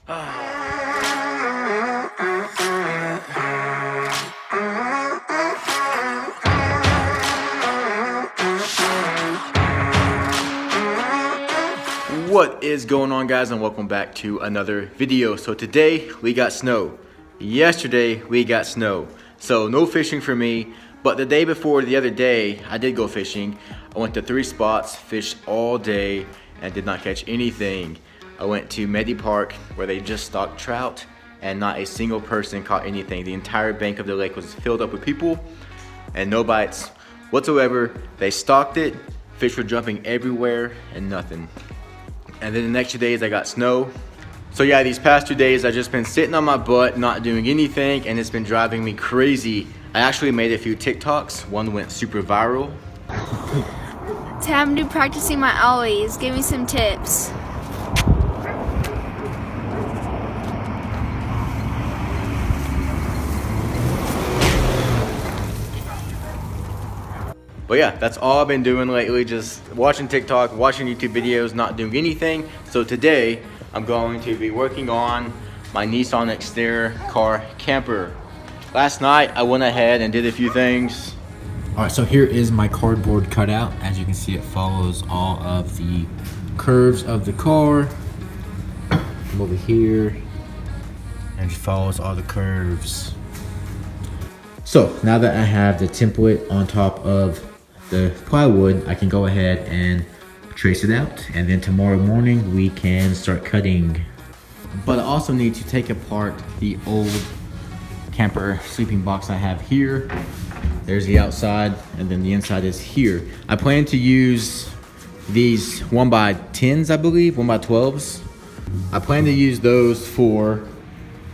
What is going on, guys, and welcome back to another video. So today we got snow. Yesterday we got snow. So no fishing for me, but the day before the other day I did go fishing. I went to 3 spots, fished all day, and did not catch anything. I went to Medi Park where they just stocked trout and not a single person caught anything. The entire bank of the lake was filled up with people and no bites whatsoever. They stocked it, fish were jumping everywhere and nothing. And then the next 2 days I got snow. So yeah, these past 2 days I've just been sitting on my butt, not doing anything, and it's been driving me crazy. I actually made a few TikToks. One went super viral. Time to practicing my ollies. Give me some tips. But yeah, that's all I've been doing lately, just watching TikTok, watching YouTube videos, not doing anything. So today, I'm going to be working on my Nissan XTERRA car camper. Last night, I went ahead and did a few things. All right, so here is my cardboard cutout. As you can see, it follows all of the curves of the car. Come over here, and it follows all the curves. So now that I have the template on top of the plywood, I can go ahead and trace it out, and then tomorrow morning we can start cutting. But I also need to take apart the old camper sleeping box I have here. There's the outside, and then the inside is here. I plan to use these 1x10s, I believe, 1x12s. I plan to use those for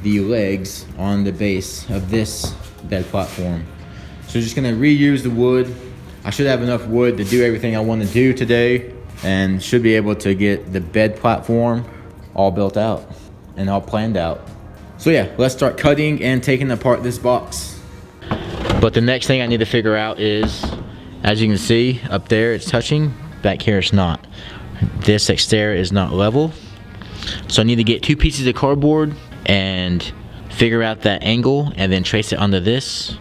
the legs on the base of this bed platform. So just gonna reuse the wood. I should have enough wood to do everything I want to do today, and should be able to get the bed platform all built out and all planned out. So yeah, let's start cutting and taking apart this box. But the next thing I need to figure out is, as you can see up there it's touching, back here it's not. This XTERRA is not level. So I need to get 2 pieces of cardboard and figure out that angle and then trace it onto this.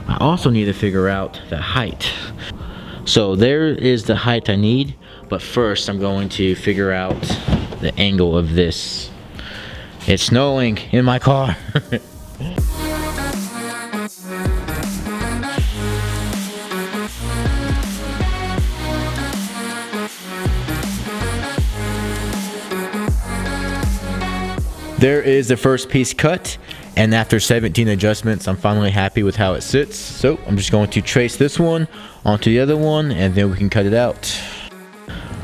I also need to figure out the height. So there is the height I need, but first I'm going to figure out the angle of this. It's snowing in my car. There is the first piece cut, and after 17 adjustments, I'm finally happy with how it sits. So I'm just going to trace this one onto the other one, and then we can cut it out.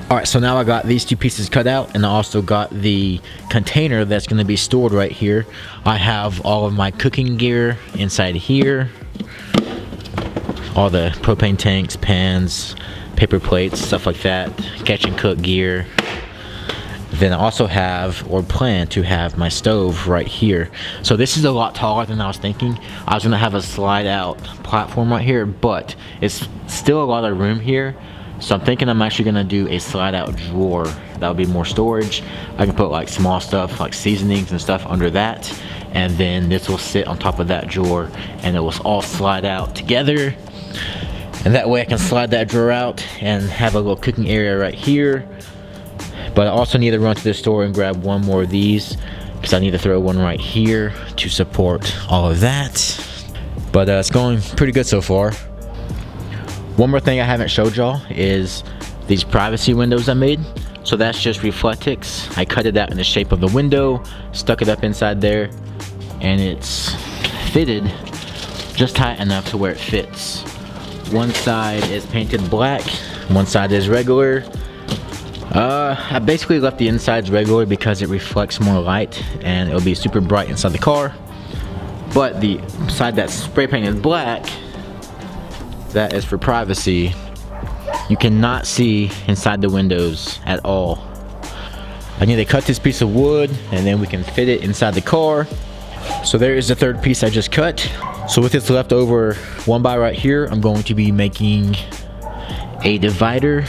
All right, so now I got these 2 pieces cut out, and I also got the container that's gonna be stored right here. I have all of my cooking gear inside here. All the propane tanks, pans, paper plates, stuff like that, catch and cook gear. Then I also have, or plan to have, my stove right here. So this is a lot taller than I was thinking. I was gonna have a slide out platform right here, but it's still a lot of room here. So I'm thinking I'm actually gonna do a slide out drawer. That'll be more storage. I can put like small stuff like seasonings and stuff under that. And then this will sit on top of that drawer, and it will all slide out together. And that way I can slide that drawer out and have a little cooking area right here. But I also need to run to the store and grab one more of these, because I need to throw one right here to support all of that. But it's going pretty good so far. One more thing I haven't showed y'all is these privacy windows I made. So that's just Reflectix. I cut it out in the shape of the window, stuck it up inside there, and it's fitted just tight enough to where it fits. One side is painted black, one side is regular. I basically left the insides regular because it reflects more light and it'll be super bright inside the car. But the side that's spray painted black, that is for privacy. You cannot see inside the windows at all. I need to cut this piece of wood and then we can fit it inside the car. So there is the third piece I just cut. So with this leftover 1x right here, I'm going to be making a divider.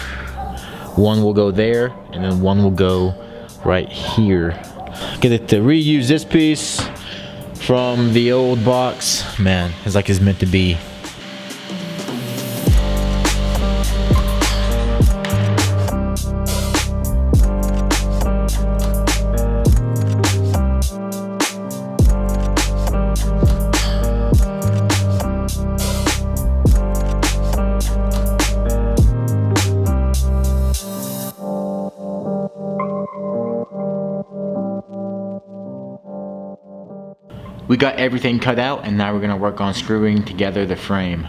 One will go there and then one will go right here. Get to reuse this piece from the old box. Man, it's like it's meant to be. We got everything cut out, and now we're gonna work on screwing together the frame.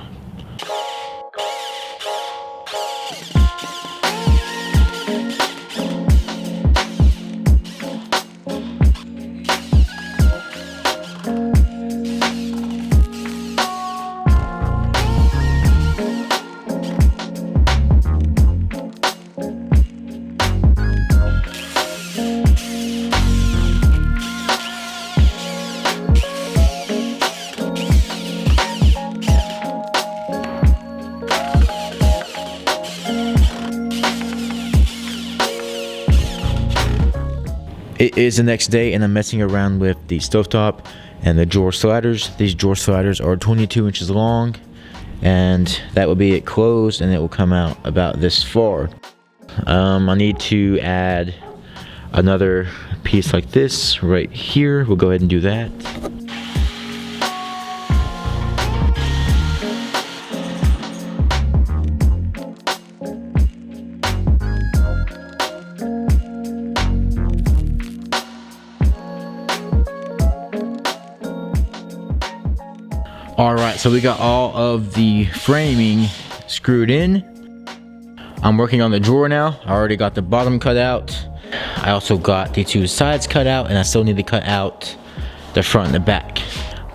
It is the next day, and I'm messing around with the stovetop and the drawer sliders. These drawer sliders are 22 inches long, and that will be it closed, and it will come out about this far. I need to add another piece like this right here. We'll go ahead and do that. Alright, so we got all of the framing screwed in. I'm working on the drawer now. I already got the bottom cut out. I also got the two sides cut out, and I still need to cut out the front and the back.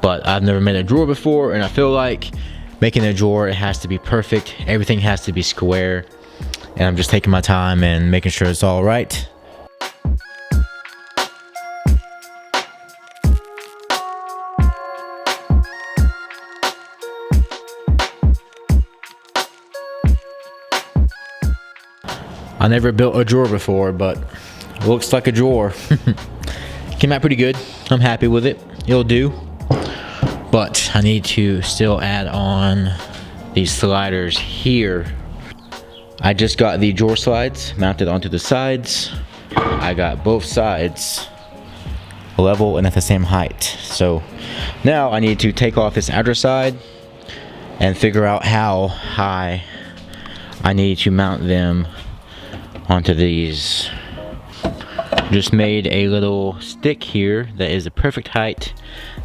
But I've never made a drawer before, and I feel like making a drawer, it has to be perfect. Everything has to be square. And I'm just taking my time and making sure it's all right. I never built a drawer before, but it looks like a drawer. Came out pretty good. I'm happy with it. It'll do. But I need to still add on these sliders here. I just got the drawer slides mounted onto the sides. I got both sides level and at the same height. So now I need to take off this outer side and figure out how high I need to mount them onto these. Just made a little stick here that is the perfect height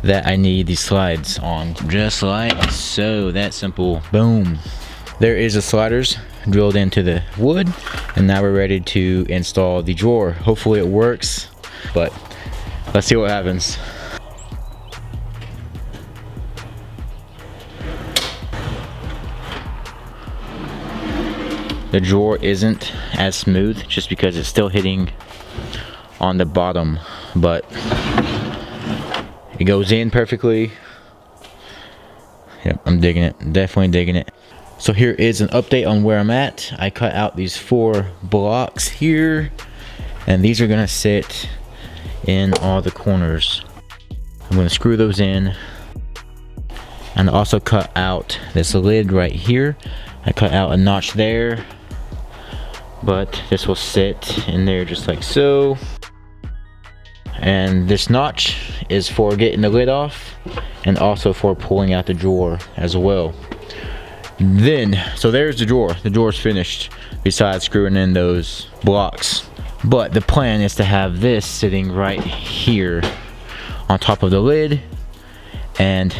that I need these slides on. Just like so, that simple. Boom. There is the sliders drilled into the wood, and now we're ready to install the drawer. Hopefully it works, but let's see what happens. The drawer isn't as smooth just because it's still hitting on the bottom, but it goes in perfectly. Yep, I'm digging it, definitely digging it. So here is an update on where I'm at. I cut out these 4 blocks here, and these are gonna sit in all the corners. I'm gonna screw those in, and also cut out this lid right here. I cut out a notch there, but this will sit in there just like so. And this notch is for getting the lid off, and also for pulling out the drawer as well. Then, so there's the drawer. The drawer's finished, besides screwing in those blocks. But the plan is to have this sitting right here on top of the lid, and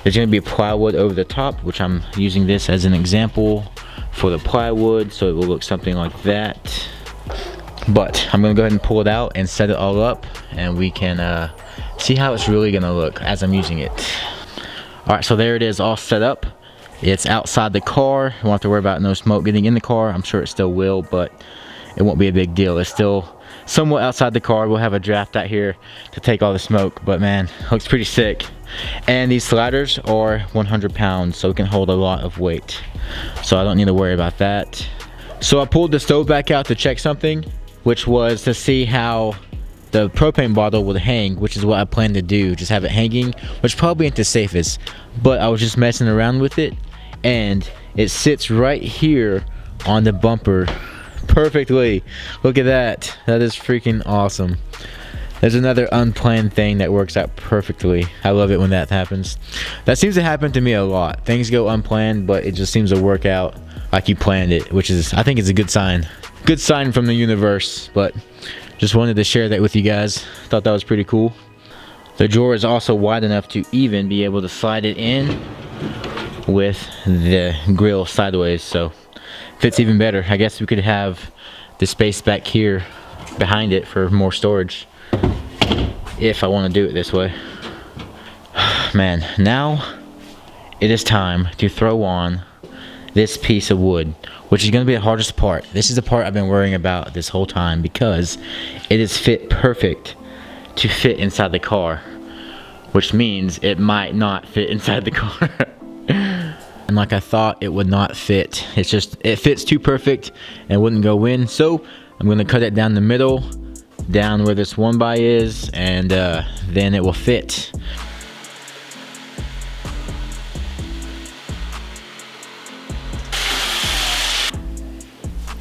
there's gonna be plywood over the top, which I'm using this as an example for the plywood, so it will look something like that. But I'm gonna go ahead and pull it out and set it all up, and we can see how it's really gonna look as I'm using it. All right, so there it is, all set up. It's outside the car. You won't have to worry about no smoke getting in the car. I'm sure it still will, but it won't be a big deal. It's still somewhat outside the car. We'll have a draft out here to take all the smoke, but man, looks pretty sick. And these sliders are 100 pounds, so it can hold a lot of weight. So I don't need to worry about that. So I pulled the stove back out to check something, which was to see how the propane bottle would hang, which is what I plan to do, just have it hanging, which probably ain't the safest, but I was just messing around with it, and it sits right here on the bumper perfectly. Look at that. That is freaking awesome. There's another unplanned thing that works out perfectly. I love it when that happens. That seems to happen to me a lot. Things go unplanned, but it just seems to work out like you planned it, which is, I think it's a good sign. Good sign from the universe, but just wanted to share that with you guys. Thought that was pretty cool. The drawer is also wide enough to even be able to slide it in with the grill sideways, so fits even better. I guess we could have the space back here behind it for more storage if I want to do it this way. Man, now it is time to throw on this piece of wood, which is going to be the hardest part. This is the part I've been worrying about this whole time, because it is fit perfect to fit inside the car, which means it might not fit inside the car. And like I thought it would not fit. It's just, it fits too perfect and wouldn't go in. So I'm going to cut it down the middle, down where this 1x is, and then it will fit.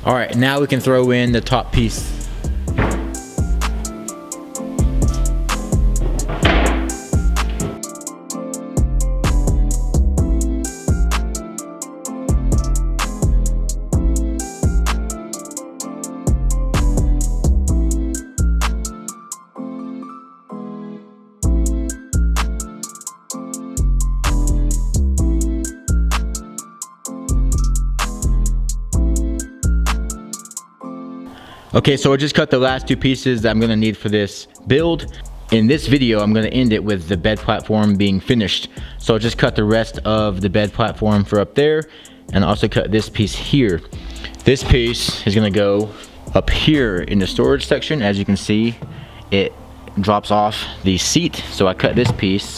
All right, now we can throw in the top piece. Okay, so I just cut the last two pieces that I'm gonna need for this build. In this video, I'm gonna end it with the bed platform being finished. So I'll just cut the rest of the bed platform for up there, and also cut this piece here. This piece is gonna go up here in the storage section. As you can see, it drops off the seat. So I cut this piece,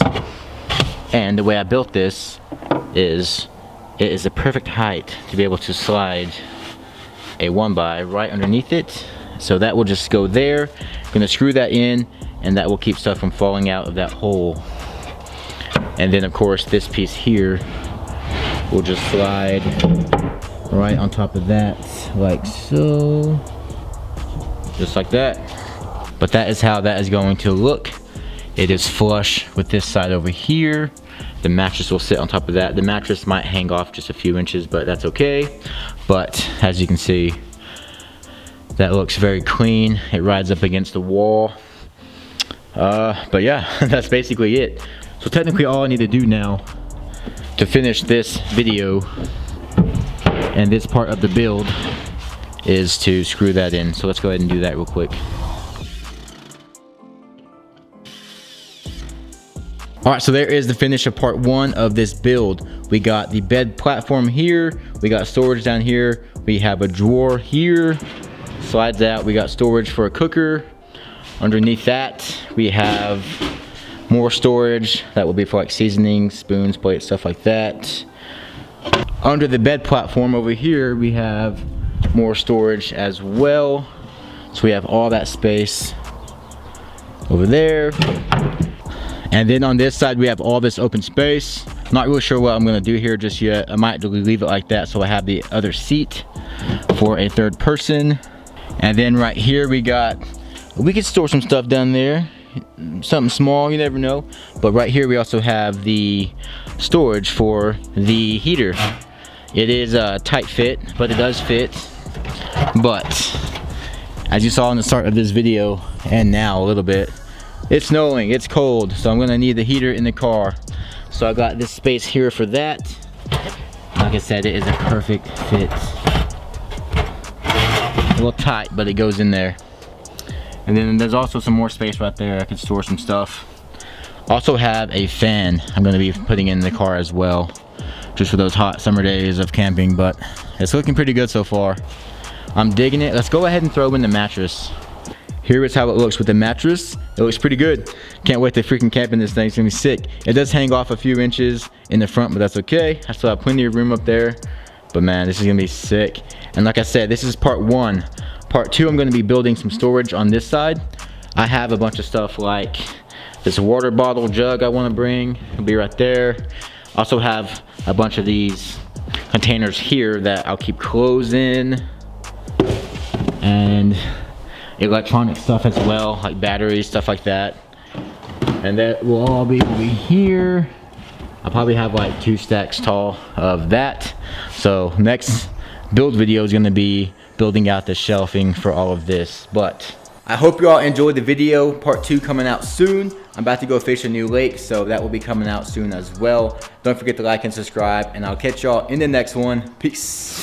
and the way I built this is, it is the perfect height to be able to slide a 1x right underneath it. So that will just go there. I'm gonna screw that in, and that will keep stuff from falling out of that hole. And then of course this piece here will just slide right on top of that, like so, just like that. But that is how that is going to look. It is flush with this side over here. The mattress will sit on top of that. The mattress might hang off just a few inches, but that's okay. But as you can see, that looks very clean. It rides up against the wall. But yeah, that's basically it. So technically all I need to do now to finish this video and this part of the build is to screw that in. So let's go ahead and do that real quick. Alright, so there is the finish of part one of this build. We got the bed platform here, we got storage down here, we have a drawer here, slides out, we got storage for a cooker. Underneath that, we have more storage that will be for like seasonings, spoons, plates, stuff like that. Under the bed platform over here, we have more storage as well. So we have all that space over there. And then on this side, we have all this open space. Not really sure what I'm gonna do here just yet. I might leave it like that so I have the other seat for a third person. And then right here we could store some stuff down there. Something small, you never know. But right here we also have the storage for the heater. It is a tight fit, but it does fit. But as you saw in the start of this video, and now a little bit, it's snowing, it's cold, so I'm gonna need the heater in the car. So I got this space here for that. Like I said, it is a perfect fit. A little tight, but it goes in there. And then there's also some more space right there. I can store some stuff. Also have a fan I'm gonna be putting in the car as well, just for those hot summer days of camping, but it's looking pretty good so far. I'm digging it. Let's go ahead and throw in the mattress. Here is how it looks with the mattress. It looks pretty good. Can't wait to freaking camp in this thing. It's gonna be sick. It does hang off a few inches in the front, but that's okay. I still have plenty of room up there. But man, this is gonna be sick. And like I said, this is part one. Part two, I'm gonna be building some storage on this side. I have a bunch of stuff like this water bottle jug I want to bring. It'll be right there. Also have a bunch of these containers here that I'll keep clothes in, and electronic stuff as well, like batteries, stuff like that. And that will all be over here. I'll probably have like 2 stacks tall of that. So next build video is going to be building out the shelving for all of this. But I hope you all enjoyed the video. Part 2 coming out soon. I'm about to go fish a new lake, so that will be coming out soon as well. Don't forget to like and subscribe, and I'll catch y'all in the next one. Peace.